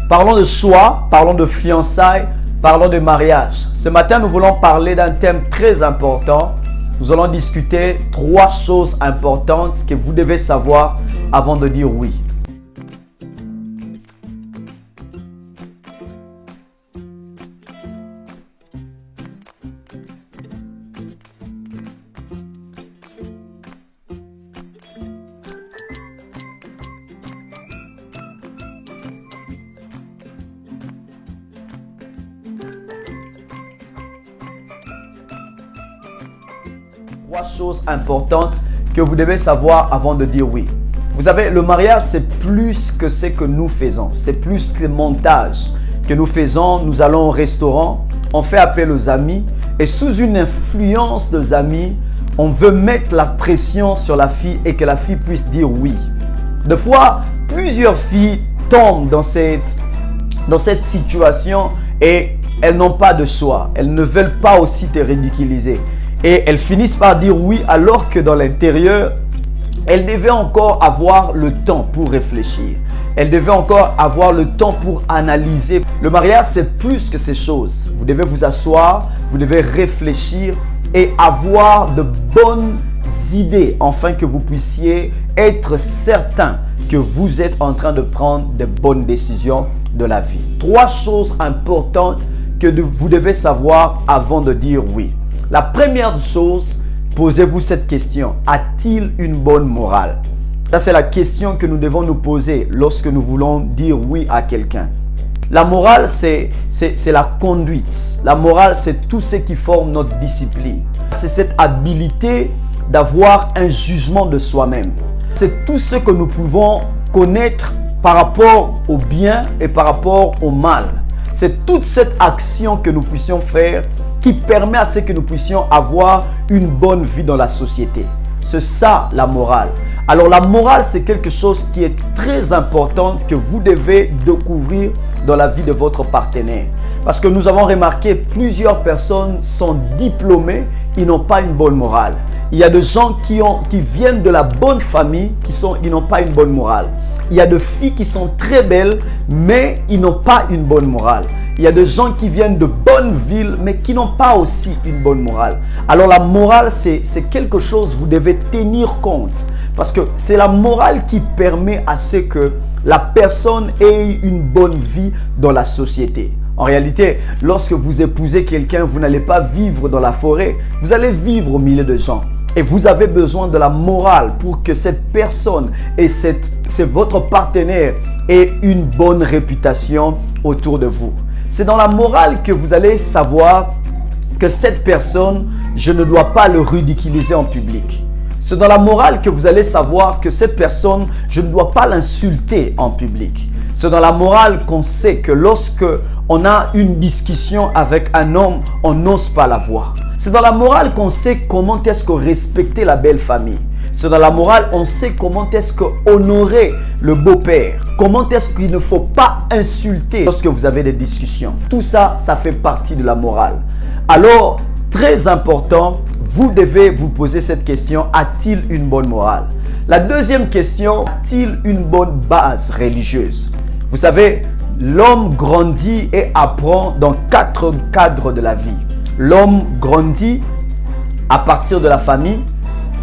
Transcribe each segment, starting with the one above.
Parlons de choix, parlons de fiançailles, parlons de mariage. Ce matin, nous voulons parler d'un thème très important. Nous allons discuter 3 choses importantes que vous devez savoir avant de dire oui. Trois choses importantes que vous devez savoir avant de dire oui. Vous savez, le mariage, c'est plus que ce que nous faisons. C'est plus que le montage que nous faisons. Nous allons au restaurant, on fait appel aux amis et sous une influence des amis, on veut mettre la pression sur la fille et que la fille puisse dire oui. Des fois, plusieurs filles tombent dans cette situation et elles n'ont pas de choix. Elles ne veulent pas aussi te ridiculiser. Et elles finissent par dire oui alors que dans l'intérieur, elles devaient encore avoir le temps pour réfléchir. Elles devaient encore avoir le temps pour analyser. Le mariage, c'est plus que ces choses. Vous devez vous asseoir, vous devez réfléchir et avoir de bonnes idées afin que vous puissiez être certain que vous êtes en train de prendre de bonnes décisions de la vie. 3 choses importantes que vous devez savoir avant de dire oui. La première chose, posez-vous cette question. A-t-il une bonne morale? Ça, c'est la question que nous devons nous poser lorsque nous voulons dire oui à quelqu'un. La morale, c'est la conduite. La morale, c'est tout ce qui forme notre discipline. C'est cette habilité d'avoir un jugement de soi-même. C'est tout ce que nous pouvons connaître par rapport au bien et par rapport au mal. C'est toute cette action que nous puissions faire qui permet à ce que nous puissions avoir une bonne vie dans la société. C'est ça la morale. Alors la morale, c'est quelque chose qui est très important que vous devez découvrir dans la vie de votre partenaire. Parce que nous avons remarqué plusieurs personnes sont diplômées, ils n'ont pas une bonne morale. Il y a des gens qui viennent de la bonne famille, ils n'ont pas une bonne morale. Il y a des filles qui sont très belles, mais ils n'ont pas une bonne morale. Il y a des gens qui viennent de bonnes villes, mais qui n'ont pas aussi une bonne morale. Alors la morale, c'est quelque chose que vous devez tenir compte. Parce que c'est la morale qui permet à ce que la personne ait une bonne vie dans la société. En réalité, lorsque vous épousez quelqu'un, vous n'allez pas vivre dans la forêt. Vous allez vivre au milieu de gens. Et vous avez besoin de la morale pour que cette personne et votre partenaire ait une bonne réputation autour de vous. C'est dans la morale que vous allez savoir que cette personne, je ne dois pas le ridiculiser en public. C'est dans la morale que vous allez savoir que cette personne, je ne dois pas l'insulter en public. C'est dans la morale qu'on sait que lorsque on a une discussion avec un homme, on n'ose pas la voir. C'est dans la morale qu'on sait comment est-ce que respecter la belle famille. C'est dans la morale, on sait comment est-ce que honorer le beau-père. Comment est-ce qu'il ne faut pas insulter lorsque vous avez des discussions. Tout ça, ça fait partie de la morale. Alors, très important, vous devez vous poser cette question, a-t-il une bonne morale? La deuxième question, a-t-il une bonne base religieuse? Vous savez, l'homme grandit et apprend dans 4 cadres de la vie. L'homme grandit à partir de la famille.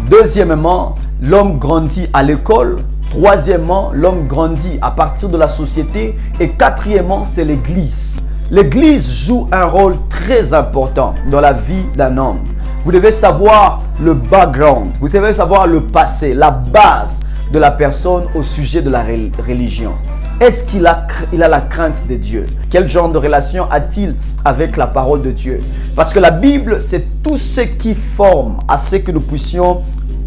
Deuxièmement, l'homme grandit à l'école. Troisièmement, l'homme grandit à partir de la société. Et quatrièmement, c'est l'église. L'église joue un rôle très important dans la vie d'un homme. Vous devez savoir le background, vous devez savoir le passé, la base de la personne au sujet de la religion. Est-ce qu'il a la crainte de Dieu? Quel genre de relation a-t-il avec la parole de Dieu? Parce que la Bible, c'est tout ce qui forme à ce que nous puissions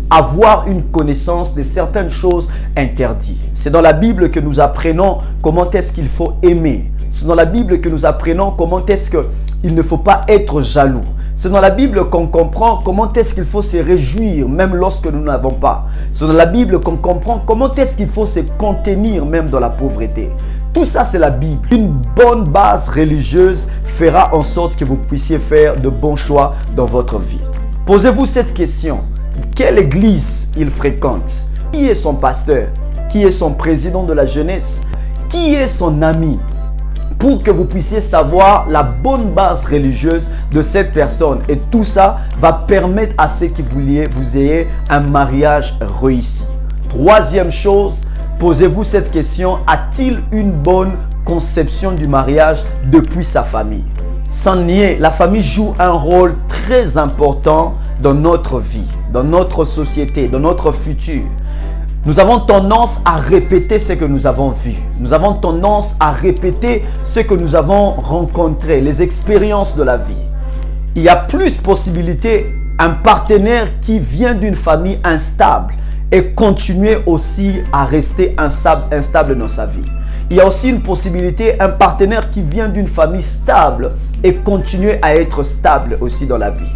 avoir une connaissance de certaines choses interdites. C'est dans la Bible que nous apprenons comment est-ce qu'il faut aimer. C'est dans la Bible que nous apprenons comment est-ce qu'il ne faut pas être jaloux. C'est dans la Bible qu'on comprend comment est-ce qu'il faut se réjouir même lorsque nous n'avons pas. C'est dans la Bible qu'on comprend comment est-ce qu'il faut se contenir même dans la pauvreté. Tout ça, c'est la Bible. Une bonne base religieuse fera en sorte que vous puissiez faire de bons choix dans votre vie. Posez-vous cette question. Quelle église il fréquente? Qui est son pasteur? Qui est son président de la jeunesse? Qui est son ami? pour que vous puissiez savoir la bonne base religieuse de cette personne. Et tout ça va permettre à ce que vous ayez un mariage réussi. Troisième chose, posez-vous cette question, a-t-il une bonne conception du mariage depuis sa famille? Sans nier, la famille joue un rôle très important dans notre vie, dans notre société, dans notre futur. Nous avons tendance à répéter ce que nous avons vu. Nous avons tendance à répéter ce que nous avons rencontré, les expériences de la vie. Il y a plus de possibilités, un partenaire qui vient d'une famille instable et continuer aussi à rester instable dans sa vie. Il y a aussi une possibilité, un partenaire qui vient d'une famille stable et continuer à être stable aussi dans la vie.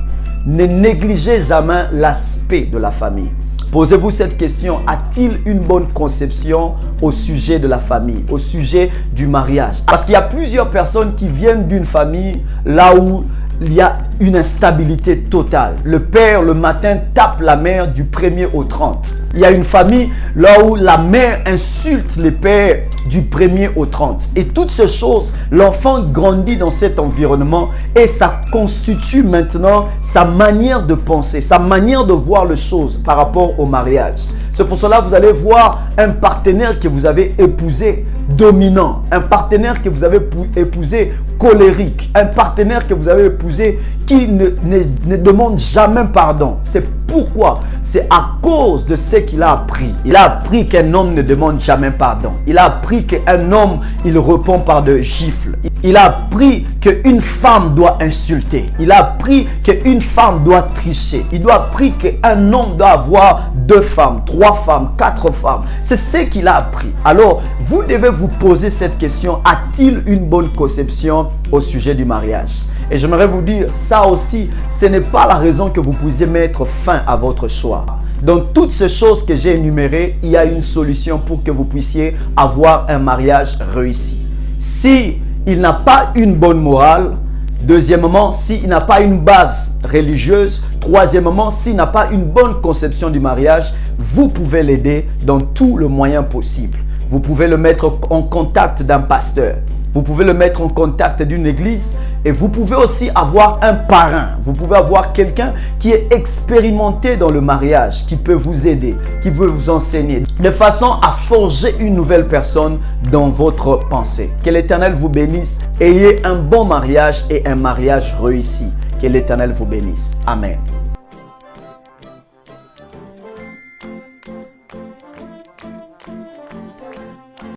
Ne négligez jamais l'aspect de la famille. Posez-vous cette question, a-t-il une bonne conception au sujet de la famille, au sujet du mariage? Parce qu'il y a plusieurs personnes qui viennent d'une famille là où il y a une instabilité totale. Le père, le matin, tape la mère du 1er au 30. Il y a une famille là où la mère insulte les pères du 1er au 30. Et toutes ces choses, l'enfant grandit dans cet environnement et ça constitue maintenant sa manière de penser, sa manière de voir les choses par rapport au mariage. C'est pour cela que vous allez voir un partenaire que vous avez épousé dominant, un partenaire que vous avez épousé colérique, un partenaire que vous avez épousé qui ne demande jamais pardon. C'est pourquoi? C'est à cause de ce qu'il a appris. Il a appris qu'un homme ne demande jamais pardon. Il a appris qu'un homme, il répond par de gifles. Il a appris qu'une femme doit insulter. Il a appris qu'une femme doit tricher. Il a appris qu'un homme doit avoir 2 femmes, 3 femmes, 4 femmes. C'est ce qu'il a appris. Alors, vous devez vous poser cette question. A-t-il une bonne conception au sujet du mariage? Et j'aimerais vous dire, ça aussi, ce n'est pas la raison que vous puissiez mettre fin à votre choix. Dans toutes ces choses que j'ai énumérées, il y a une solution pour que vous puissiez avoir un mariage réussi. Si il n'a pas une bonne morale, deuxièmement, s'il n'a pas une base religieuse, troisièmement, s'il n'a pas une bonne conception du mariage, vous pouvez l'aider dans tous les moyens possibles. Vous pouvez le mettre en contact d'un pasteur. Vous pouvez le mettre en contact d'une église et vous pouvez aussi avoir un parrain. Vous pouvez avoir quelqu'un qui est expérimenté dans le mariage, qui peut vous aider, qui veut vous enseigner, de façon à forger une nouvelle personne dans votre pensée. Que l'Éternel vous bénisse. Ayez un bon mariage et un mariage réussi. Que l'Éternel vous bénisse. Amen.